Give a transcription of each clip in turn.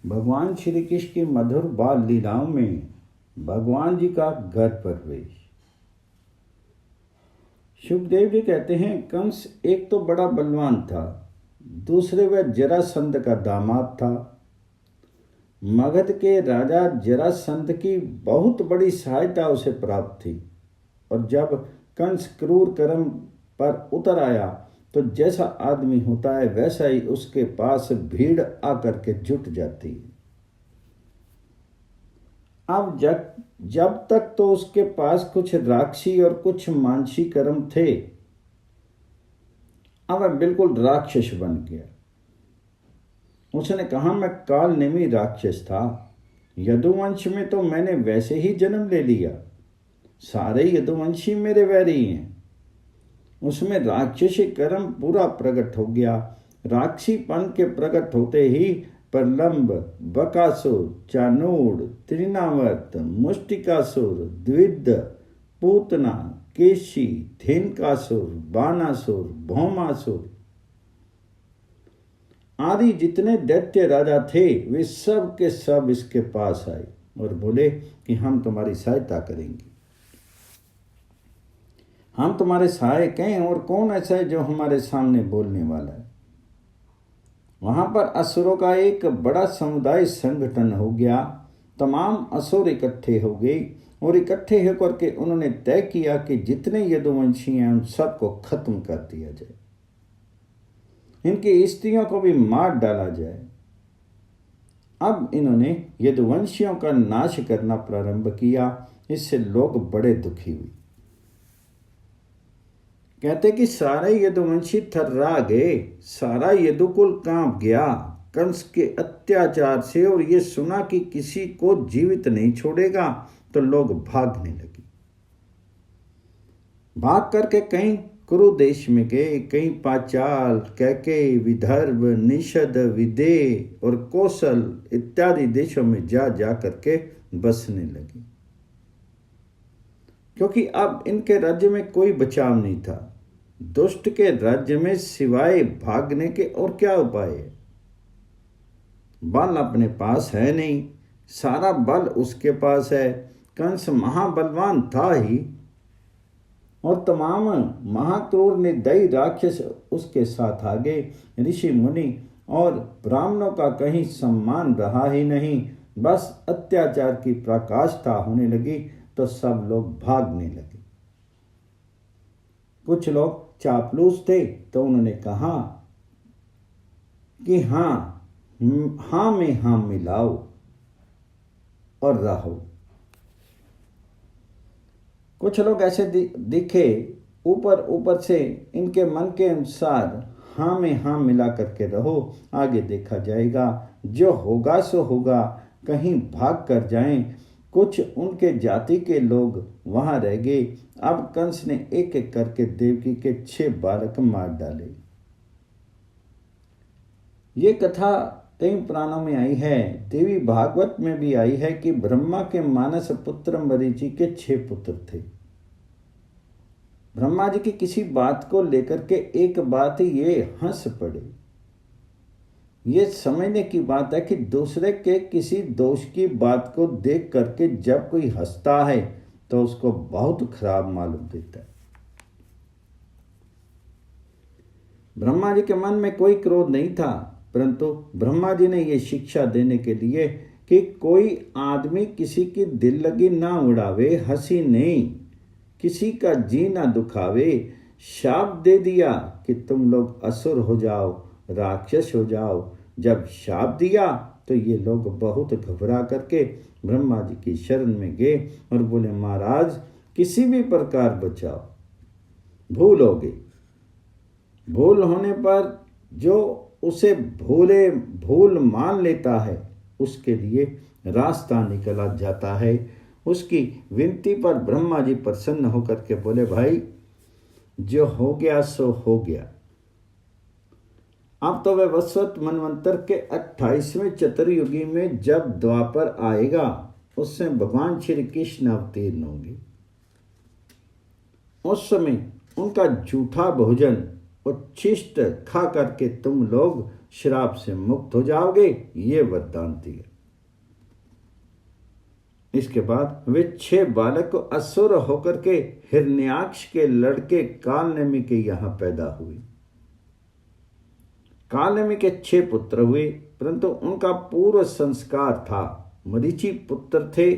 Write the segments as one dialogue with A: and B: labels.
A: भगवान श्री कृष्ण की मधुर बाल लीलाओं में भगवान जी का घर प्रवेश। सुखदेव जी कहते हैं, कंस एक तो बड़ा बलवान था, दूसरे वह जरासंध का दामाद था। मगध के राजा जरासंध की बहुत बड़ी सहायता उसे प्राप्त थी, और जब कंस क्रूर कर्म पर उतर आया तो जैसा आदमी होता है वैसा ही उसके पास भीड़ आकर के जुट जाती है। अब जब तक तो उसके पास कुछ राक्षसी और कुछ मानसी कर्म थे, अब वह बिल्कुल राक्षस बन गया। उसने कहा, मैं काल नेमी राक्षस था, यदुवंश में तो मैंने वैसे ही जन्म ले लिया, सारे यदुवंशी मेरे वैरी हैं। उसमें राक्षसी कर्म पूरा प्रकट हो गया। राक्षसीपन के प्रकट होते ही प्रलंब, बकासुर, चानूर, त्रिनावर्त, मुष्टिकासुर, द्विध, पूतना, केशी, धेनकासुर, बानासुर, भौमासुर आदि जितने दैत्य राजा थे वे सब के सब इसके पास आए और बोले कि हम तुम्हारी सहायता करेंगे, हम तुम्हारे सहायक हैं, और कौन ऐसा है जो हमारे सामने बोलने वाला है। वहां पर असुरों का एक बड़ा समुदाय संगठन हो गया। तमाम असुर इकट्ठे हो गए और इकट्ठे होकर के उन्होंने तय किया कि जितने यदुवंशी हैं उन सबको खत्म कर दिया जाए, इनकी स्त्रियों को भी मार डाला जाए। अब इन्होंने यदुवंशियों का नाश करना प्रारंभ किया। इससे लोग बड़े दुखी हुए। कहते कि सारे यदुवंशी थर्रा गए, सारा यदुकुल कांप गया कंस के अत्याचार से, और ये सुना कि किसी को जीवित नहीं छोड़ेगा तो लोग भागने लगे। भाग करके कहीं कुरु देश में गए, कहीं पांचाल, कैकेयी, विदर्भ, निषद, विदेह और कौशल इत्यादि देशों में जा करके बसने लगे, क्योंकि अब इनके राज्य में कोई बचाव नहीं था। दुष्ट के राज्य में सिवाय भागने के और क्या उपाय है। बल अपने पास है नहीं, सारा बल उसके पास है। कंस महाबलवान था ही, और तमाम महाक्रूर निर्दयी राक्षस उसके साथ आ गए। ऋषि मुनि और ब्राह्मणों का कहीं सम्मान रहा ही नहीं, बस अत्याचार की पराकाष्ठा होने लगी तो सब लोग भागने लगे। कुछ लोग चापलूस थे तो उन्होंने कहा कि हाँ में हाँ मिलाओ और रहो। कुछ लोग ऐसे दिखे, ऊपर से इनके मन के अनुसार हाँ में हाँ मिला करके रहो, आगे देखा जाएगा, जो होगा सो होगा, कहीं भाग कर जाएं। कुछ उनके जाति के लोग वहां रह गए। अब कंस ने एक एक करके देवकी के 6 बालक मार डाले। ये कथा कई पुराणों में आई है, देवी भागवत में भी आई है कि ब्रह्मा के मानस पुत्र मरीचि के 6 पुत्र थे। ब्रह्मा जी की किसी बात को लेकर के एक बात ये हंस पड़े। ये समझने की बात है कि दूसरे के किसी दोष की बात को देख करके जब कोई हंसता है तो उसको बहुत खराब मालूम देता है। ब्रह्मा जी के मन में कोई क्रोध नहीं था, परंतु ब्रह्मा जी ने यह शिक्षा देने के लिए कि कोई आदमी किसी की दिल लगी ना उड़ावे, हंसी नहीं, किसी का जी ना दुखावे। शाप दे दिया कि तुम लोग असुर हो जाओ, राक्षस हो जाओ। जब शाप दिया तो ये लोग बहुत घबरा करके ब्रह्मा जी की शरण में गए और बोले, महाराज किसी भी प्रकार बचाओ, भूल हो गई। भूल होने पर जो उसे भूल मान लेता है उसके लिए रास्ता निकला जाता है। उसकी विनती पर ब्रह्मा जी प्रसन्न होकर के बोले, भाई जो हो गया सो हो गया। अब तो वह वसवत मनवंतर के 28वें चतुर्युगी में जब द्वापर आएगा उससे भगवान श्री कृष्ण अवतीर्ण होंगे। उस समय उनका झूठा भोजन उच्छिष्ट खा करके तुम लोग श्राप से मुक्त हो जाओगे, ये वरदान दिया। इसके बाद वे 6 बालक को असुर होकर के हिरण्याक्ष के लड़के कालनेमि के यहां पैदा हुए। कालनेमि के 6 पुत्र हुए, परंतु उनका पूर्व संस्कार था, मरीचि पुत्र थे,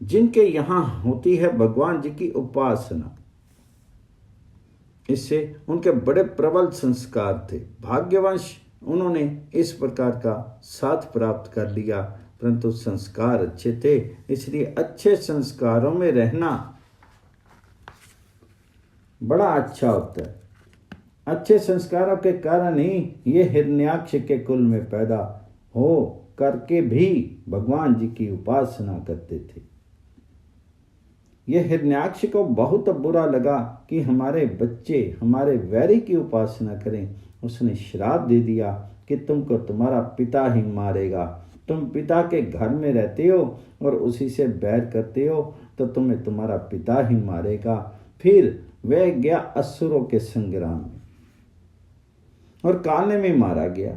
A: जिनके यहां होती है भगवान जी की उपासना। इससे उनके बड़े प्रबल संस्कार थे। भाग्यवश उन्होंने इस प्रकार का साथ प्राप्त कर लिया, परंतु संस्कार अच्छे थे, इसलिए अच्छे संस्कारों में रहना बड़ा अच्छा होता है। अच्छे संस्कारों के कारण ही ये हिरण्याक्ष के कुल में पैदा हो करके भी भगवान जी की उपासना करते थे। यह हिरण्याक्ष को बहुत बुरा लगा कि हमारे बच्चे हमारे वैरी की उपासना करें। उसने श्राप दे दिया कि तुमको तुम्हारा पिता ही मारेगा। तुम पिता के घर में रहते हो और उसी से बैर करते हो, तो तुम्हें तुम्हारा पिता ही मारेगा। फिर वह गया असुरों के संग्राम में और कालनेमि मारा गया।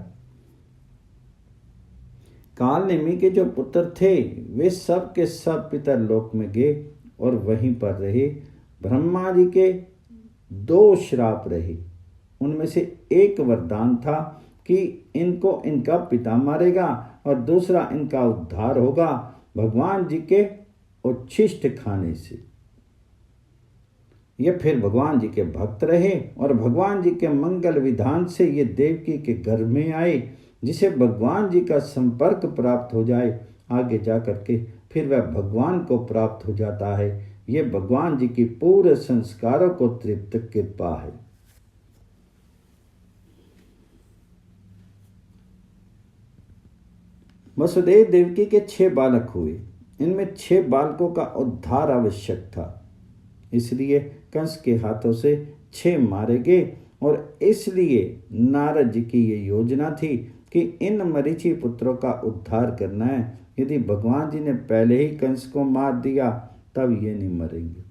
A: कालनेमि के जो पुत्र थे वे सब के सब पितर लोक में गए और वहीं पर रहे। ब्रह्मा जी के 2 श्राप रहे। उनमें से एक वरदान था कि इनको इनका पिता मारेगा और दूसरा इनका उद्धार होगा भगवान जी के उच्छिष्ट खाने से। ये फिर भगवान जी के भक्त रहे और भगवान जी के मंगल विधान से ये देवकी के घर में आए। जिसे भगवान जी का संपर्क प्राप्त हो जाए, आगे जाकर के फिर वह भगवान को प्राप्त हो जाता है। ये भगवान जी की पूरे संस्कारों को तृप्त कृपा है। वसुदेव देवकी के 6 बालक हुए। इनमें 6 बालकों का उद्धार आवश्यक था, इसलिए कंस के हाथों से 6 मारे गए। और इसलिए नारद जी की ये योजना थी कि इन मरीचि पुत्रों का उद्धार करना है। यदि भगवान जी ने पहले ही कंस को मार दिया तब ये नहीं मरेंगे।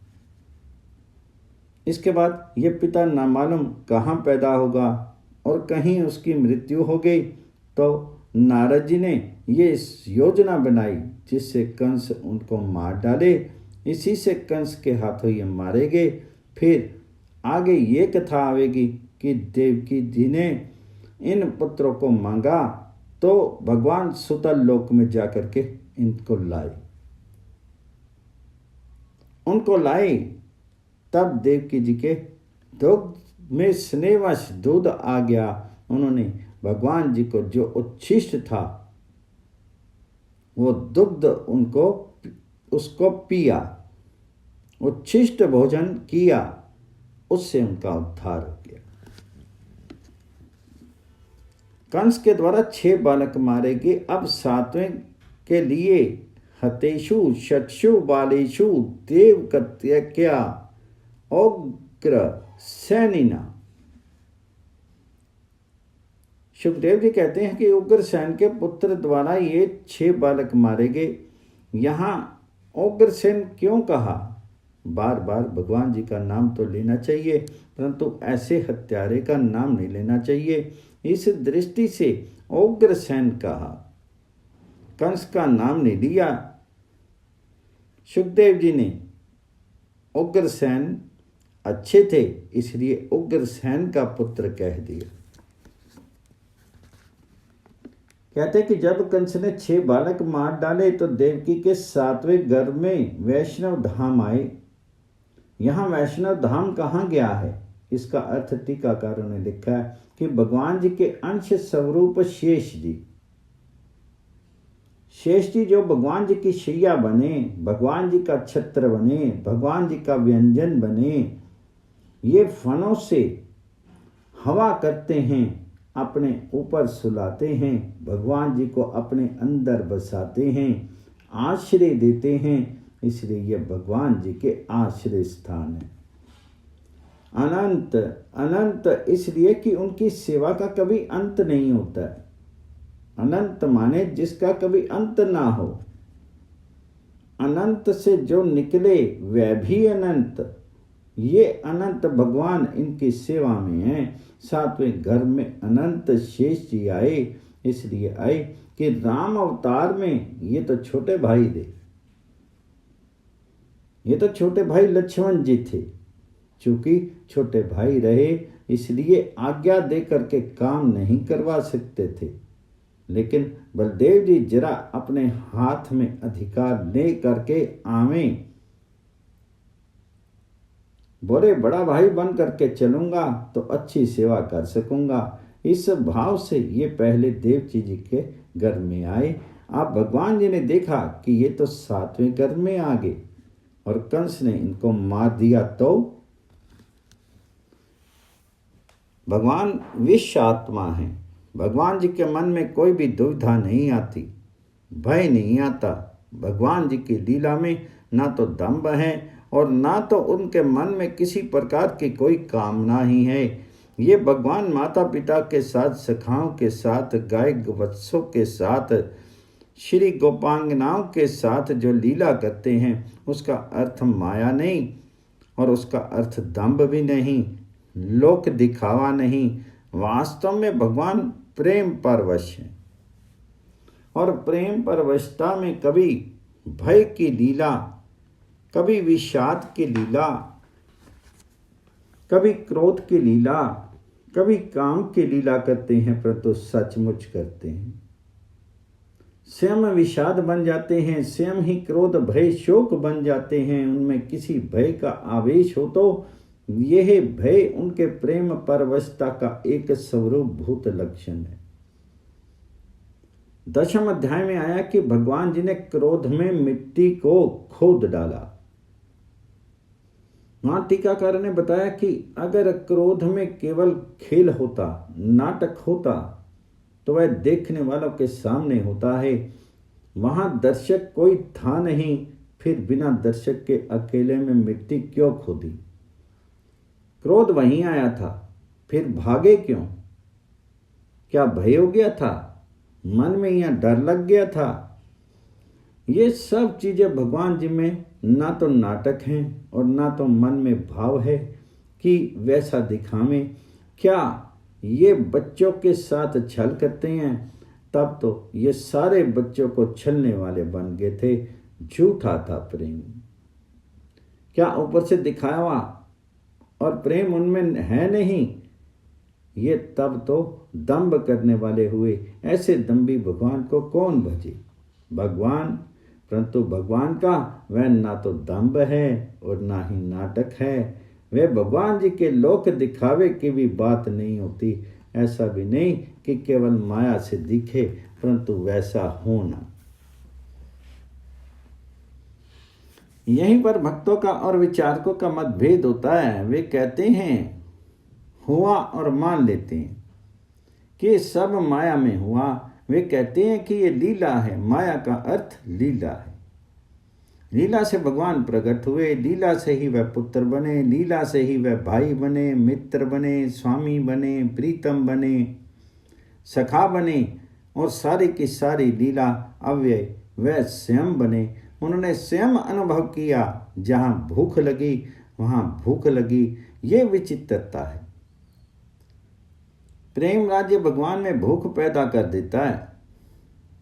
A: इसके बाद ये पिता नामालूम कहाँ पैदा होगा और कहीं उसकी मृत्यु हो गई, तो नारद जी ने ये योजना बनाई जिससे कंस उनको मार डाले। इसी से कंस के हाथों ये मारे गए। फिर आगे ये कथा आवेगी कि देवकी जी ने इन पुत्रों को मांगा तो भगवान सुतल लोक में जाकर के इनको लाए। उनको लाए तब देवकी जी के दुग्ध में स्नेहवश दूध आ गया। उन्होंने भगवान जी को जो उच्छिष्ट था वो दुग्ध उसको पिया, उच्छिष्ट भोजन किया, उससे उनका उद्धार हो गया। कंस के द्वारा 6 बालक मारे गए। अब 7वें के लिए हतेषु षट्सु बालेषु देवकत्यक्या उग्र सैनिना। सुखदेव जी कहते हैं कि उग्रसेन के पुत्र द्वारा ये 6 बालक मारे गए। यहाँ उग्रसेन क्यों कहा? बार बार भगवान जी का नाम तो लेना चाहिए, परंतु ऐसे हत्यारे का नाम नहीं लेना चाहिए। इस दृष्टि से उग्रसेन कहा, कंस का नाम नहीं लिया। सुखदेव जी ने उग्रसेन अच्छे थे इसलिए उग्रसेन का पुत्र कह दिया। कहते कि जब कंस ने 6 बालक मार डाले तो देवकी के 7वें गर्भ में वैष्णव धाम आए। यहाँ वैष्णव धाम कहाँ गया है? इसका अर्थ टीकाकारों ने लिखा है कि भगवान जी के अंश स्वरूप शेष जी जो भगवान जी की शैया बने, भगवान जी का छत्र बने, भगवान जी का व्यंजन बने, ये फनों से हवा करते हैं, अपने ऊपर सुलाते हैं, भगवान जी को अपने अंदर बसाते हैं, आश्रय देते हैं, इसलिए ये भगवान जी के आश्रय स्थान है। अनंत अनंत इसलिए कि उनकी सेवा का कभी अंत नहीं होता है। अनंत माने जिसका कभी अंत ना हो। अनंत से जो निकले वह भी अनंत, ये अनंत भगवान इनकी सेवा में हैं। 7वें घर में अनंत शेष जी आए, इसलिए आए कि राम अवतार में ये तो छोटे भाई थे, ये तो छोटे भाई लक्ष्मण जी थे। चूंकि छोटे भाई रहे इसलिए आज्ञा दे करके काम नहीं करवा सकते थे, लेकिन बलदेव जी जरा अपने हाथ में अधिकार ले करके आवे, बोले बड़ा भाई बन करके चलूंगा तो अच्छी सेवा कर सकूंगा। इस भाव से ये पहले देवजी जी के घर में आए। अब भगवान जी ने देखा कि ये तो 7वें घर में आ गए और कंस ने इनको मार दिया, तो भगवान विष आत्मा है। भगवान जी के मन में कोई भी दुविधा नहीं आती, भय नहीं आता। भगवान जी की लीला में ना तो दंभ है और ना तो उनके मन में किसी प्रकार की कोई कामना ही है। ये भगवान माता पिता के साथ, सखाओं के साथ, गाय वत्सों के साथ, श्री गोपांगनाओं के साथ जो लीला करते हैं उसका अर्थ माया नहीं और उसका अर्थ दंभ भी नहीं, लोक दिखावा नहीं। वास्तव में भगवान प्रेम परवश है और प्रेम परवशता में कभी भय की लीला, कभी विषाद की लीला, कभी क्रोध की लीला, कभी काम की लीला करते हैं, परंतु सचमुच करते हैं। स्वयं विषाद बन जाते हैं, स्वयं ही क्रोध भय शोक बन जाते हैं। उनमें किसी भय का आवेश हो तो यह भय उनके प्रेम परवशता का एक स्वरूप भूत लक्षण है। 10वें अध्याय में आया कि भगवान जी ने क्रोध में मिट्टी को खोद डाला। वहां टीकाकार ने बताया कि अगर क्रोध में केवल खेल होता, नाटक होता, तो वह देखने वालों के सामने होता है। वहां दर्शक कोई था नहीं, फिर बिना दर्शक के अकेले में मिट्टी क्यों खोदी? क्रोध वहीं आया था, फिर भागे क्यों? क्या भय हो गया था? मन में या डर लग गया था? ये सब चीजें भगवान जी में ना तो नाटक हैं और ना तो मन में भाव है कि वैसा दिखावें। क्या ये बच्चों के साथ छल करते हैं? तब तो ये सारे बच्चों को छलने वाले बन गए थे। झूठा था प्रेम। क्या ऊपर से दिखावा और प्रेम उनमें है नहीं? ये तब तो दंभ करने वाले हुए। ऐसे दंभी भगवान को कौन भजे? भगवान, परंतु भगवान का वह ना तो दंभ है और ना ही नाटक है। वे भगवान जी के लोक दिखावे की भी बात नहीं होती। ऐसा भी नहीं कि केवल माया से दिखे, परंतु वैसा होना। यहीं पर भक्तों का और विचारकों का मतभेद होता है। वे कहते हैं हुआ और मान लेते हैं कि सब माया में हुआ। वे कहते हैं कि ये लीला है। माया का अर्थ लीला है। लीला से भगवान प्रकट हुए, लीला से ही वह पुत्र बने, लीला से ही वह भाई बने, मित्र बने, स्वामी बने, प्रीतम बने, सखा बने और सारी की सारी लीला अव्यय वह स्वयं बने। उन्होंने स्वयं अनुभव किया, जहाँ भूख लगी वहाँ भूख लगी। ये विचित्रता है। प्रेम राज्य भगवान में भूख पैदा कर देता है,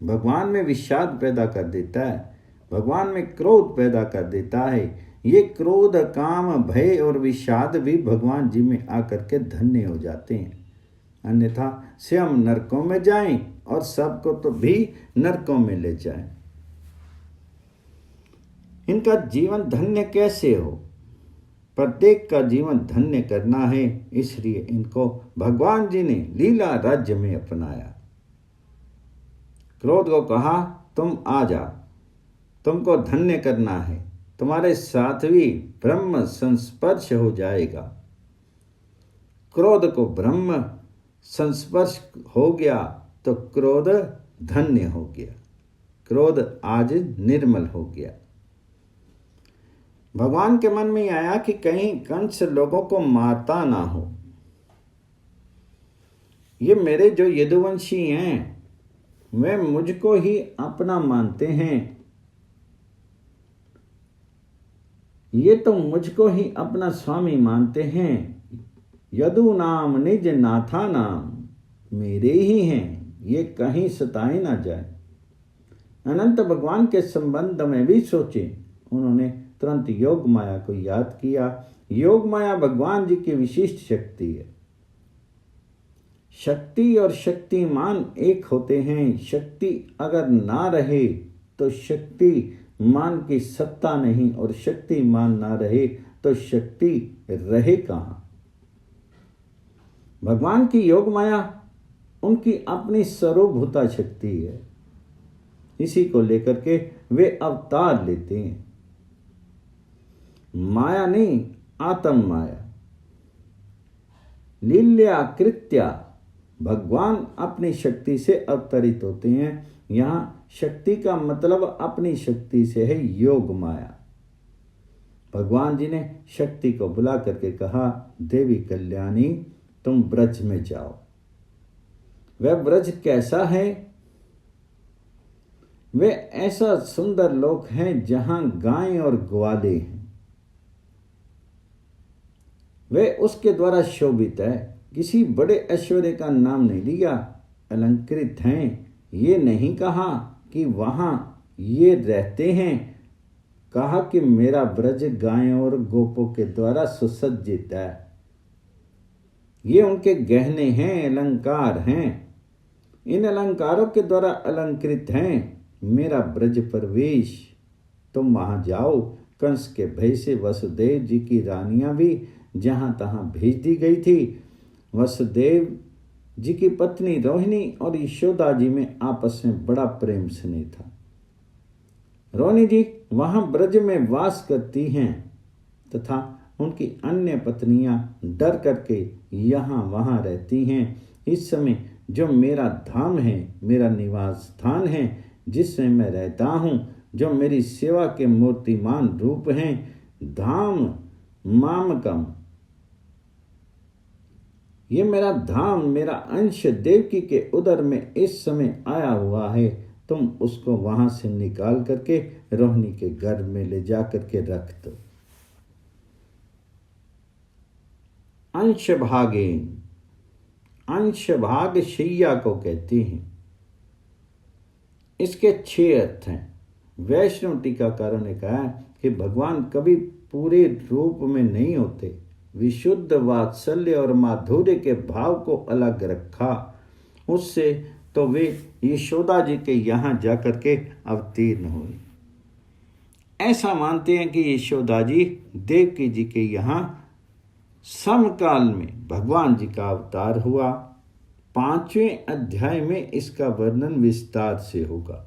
A: भगवान में विषाद पैदा कर देता है, भगवान में क्रोध पैदा कर देता है। ये क्रोध, काम, भय और विषाद भी भगवान जी में आकर के धन्य हो जाते हैं, अन्यथा स्वयं नरकों में जाएं और सबको तो भी नरकों में ले जाएं। इनका जीवन धन्य कैसे हो? प्रत्येक का जीवन धन्य करना है, इसलिए इनको भगवान जी ने लीला राज्य में अपनाया। क्रोध को कहा तुम आ जा, तुमको धन्य करना है, तुम्हारे साथ भी ब्रह्म संस्पर्श हो जाएगा। क्रोध को ब्रह्म संस्पर्श हो गया तो क्रोध धन्य हो गया, क्रोध आज निर्मल हो गया। भगवान के मन में आया कि कहीं कंस लोगों को मारता ना हो। ये मेरे जो यदुवंशी हैं वे मुझको ही अपना मानते हैं, ये तो मुझको ही अपना स्वामी मानते हैं। यदु नाम निज नाथा नाम, मेरे ही हैं, ये कहीं सताए ना जाए। अनंत भगवान के संबंध में भी सोचे। उन्होंने तुरंत योग माया को याद किया। योग माया भगवान जी की विशिष्ट शक्ति है। शक्ति और शक्तिमान एक होते हैं। शक्ति अगर ना रहे तो शक्तिमान की सत्ता नहीं, और शक्तिमान ना रहे तो शक्ति रहे कहाँ। भगवान की योग माया उनकी अपनी सर्वभूता शक्ति है। इसी को लेकर के वे अवतार लेते हैं। माया नहीं, आत्म माया। लील्या कृत्या, भगवान अपनी शक्ति से अवतरित होते हैं। यहां शक्ति का मतलब अपनी शक्ति से है योग माया। भगवान जी ने शक्ति को बुला करके कहा, देवी कल्याणी तुम ब्रज में जाओ। वह ब्रज कैसा है? वे ऐसा सुंदर लोक है जहां गायें और ग्वाले हैं। वे उसके द्वारा शोभित है। किसी बड़े ऐश्वर्य का नाम नहीं लिया। अलंकृत हैं, ये नहीं कहा कि वहां ये रहते हैं। कहा कि मेरा ब्रज गायों और गोपों के द्वारा सुसज्जित है। ये उनके गहने हैं, अलंकार हैं। इन अलंकारों के द्वारा अलंकृत हैं मेरा ब्रज प्रवेश। तुम वहां जाओ। कंस के भय से वसुदेव जी की रानियां भी जहां तहां भेज दी गई थी। वसुदेव जी की पत्नी रोहिणी और यशोदा जी में आपस में बड़ा प्रेम स्नेह था। रोहिणी जी वहां ब्रज में वास करती हैं तथा उनकी अन्य पत्नियां डर करके यहाँ वहां रहती हैं। इस समय जो मेरा धाम है, मेरा निवास स्थान है, जिसमें मैं रहता हूँ, जो मेरी सेवा के मूर्तिमान रूप हैं, धाम मामकम, ये मेरा धाम, मेरा अंश देवकी के उदर में इस समय आया हुआ है। तुम उसको वहां से निकाल करके रोहिणी के गर्भ में ले जा करके रख दो। अंश भागेन, अंश भाग शैया को कहते हैं। इसके 6 अर्थ हैं। वैष्णव टीकाकारों ने कहा कि भगवान कभी पूरे रूप में नहीं होते। विशुद्ध वात्सल्य और माधुर्य के भाव को अलग रखा उससे, तो वे यशोदा जी के यहाँ जाकर के अवतीर्ण हुए। ऐसा मानते हैं कि यशोदा जी देवकी जी के यहाँ समकाल में भगवान जी का अवतार हुआ। 5वें अध्याय में इसका वर्णन विस्तार से होगा।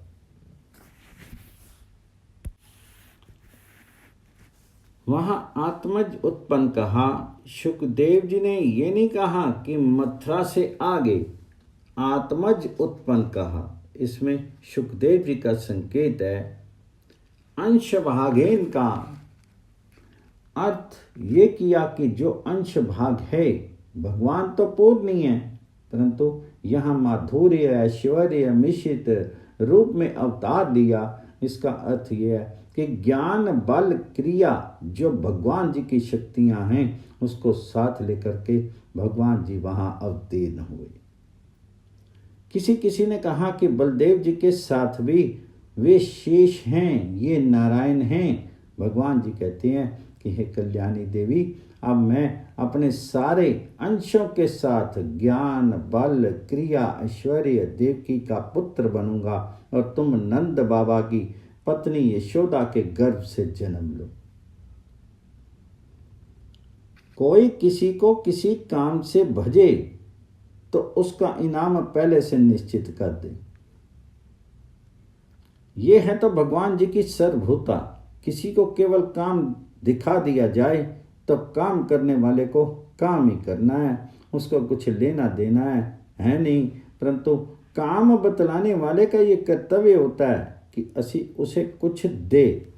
A: वहां आत्मज उत्पन्न कहा। सुखदेव जी ने ये नहीं कहा कि मथुरा से आगे आत्मज उत्पन्न कहा। इसमें सुखदेव जी का संकेत है। अंश भागेन का अर्थ ये किया कि जो अंश भाग है, भगवान तो पूर्ण नहीं है, परंतु यहाँ माधुर्य ऐश्वर्य मिश्रित रूप में अवतार लिया। इसका अर्थ यह है कि ज्ञान बल क्रिया जो भगवान जी की शक्तियां हैं, उसको साथ लेकर के भगवान जी वहां अवतीर्ण हुए। किसी ने कहा कि बलदेव जी के साथ भी वे शेष हैं, ये नारायण हैं। भगवान जी कहते हैं कि हे कल्याणी देवी, अब मैं अपने सारे अंशों के साथ ज्ञान बल क्रिया ऐश्वर्य देवकी का पुत्र बनूंगा और तुम नंद बाबा की पत्नी यशोदा के गर्भ से जन्म लो। कोई किसी को किसी काम से भजे तो उसका इनाम पहले से निश्चित कर दे। ये है तो भगवान जी की सर्वभूता। किसी को केवल काम दिखा दिया जाए तो काम करने वाले को काम ही करना है, उसको कुछ लेना देना है नहीं। परंतु काम बतलाने वाले का ये कर्तव्य होता है कि असी उसे कुछ दे।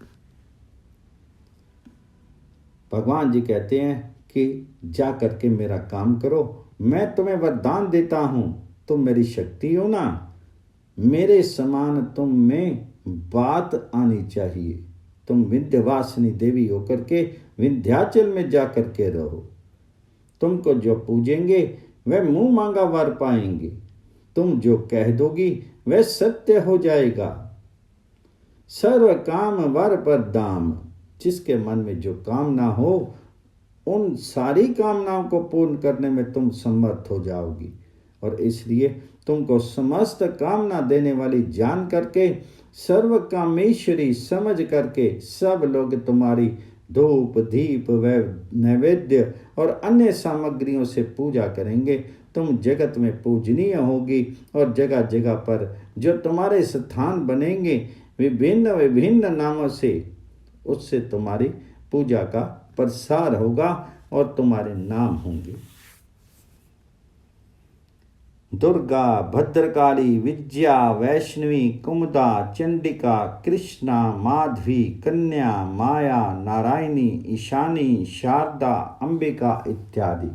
A: भगवान जी कहते हैं कि जा करके मेरा काम करो, मैं तुम्हें वरदान देता हूं, तुम मेरी शक्ति हो ना, मेरे समान तुम में बात आनी चाहिए। तुम विंध्यवासिनी देवी होकर के विंध्याचल में जाकर के रहो। तुमको जो पूजेंगे वह मुंह मांगा वर पाएंगे। तुम जो कह दोगी वह सत्य हो जाएगा। सर्व काम वर पर दाम। जिसके मन में जो कामना हो उन सारी कामनाओं को पूर्ण करने में तुम समर्थ हो जाओगी। और इसलिए तुमको समस्त कामना देने वाली जान करके, सर्व कामेश्वरी समझ करके सब लोग तुम्हारी धूप दीप व नैवेद्य और अन्य सामग्रियों से पूजा करेंगे। तुम जगत में पूजनीय होगी और जगह जगह पर जो तुम्हारे स्थान बनेंगे विभिन्न विभिन्न नामों से, उससे तुम्हारी पूजा का प्रसार होगा और तुम्हारे नाम होंगे। दुर्गा, भद्रकाली, विजया, वैष्णवी, कुमुदा, चंडिका, कृष्णा, माधवी, कन्या, माया, नारायणी, ईशानी, शारदा, अंबिका इत्यादि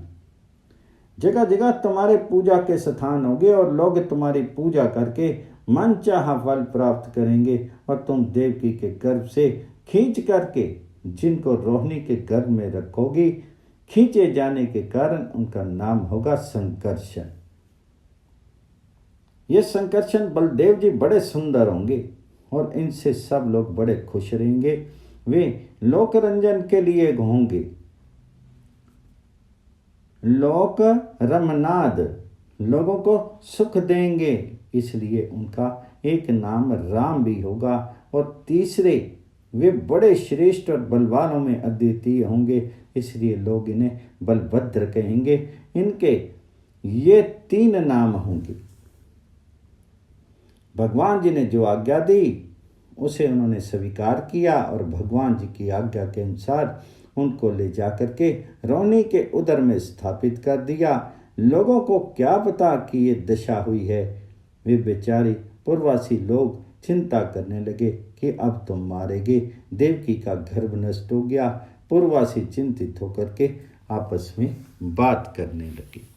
A: जगह जगह तुम्हारे पूजा के स्थान होंगे और लोग तुम्हारी पूजा करके मनचाहा फल प्राप्त करेंगे। और तुम देवकी के गर्भ से खींच करके जिनको रोहिणी के गर्भ में रखोगी, खींचे जाने के कारण उनका नाम होगा संकर्षण। ये संकर्षण बलदेव जी बड़े सुंदर होंगे और इनसे सब लोग बड़े खुश रहेंगे। वे लोक रंजन के लिए होंगे। लोक रमनाद, लोगों को सुख देंगे, इसलिए उनका एक नाम राम भी होगा। और तीसरे, वे बड़े श्रेष्ठ और बलवानों में अद्वितीय होंगे, इसलिए लोग इन्हें बलभद्र कहेंगे। इनके ये 3 नाम होंगे। भगवान जी ने जो आज्ञा दी उसे उन्होंने स्वीकार किया और भगवान जी की आज्ञा के अनुसार उनको ले जाकर के रोहिणी के उदर में स्थापित कर दिया। लोगों को क्या पता कि ये दशा हुई है। वे बेचारी पूर्ववासी लोग चिंता करने लगे कि अब तुम मारेगे, देवकी का गर्भ नष्ट हो गया। पूर्ववासी चिंतित होकर के आपस में बात करने लगे।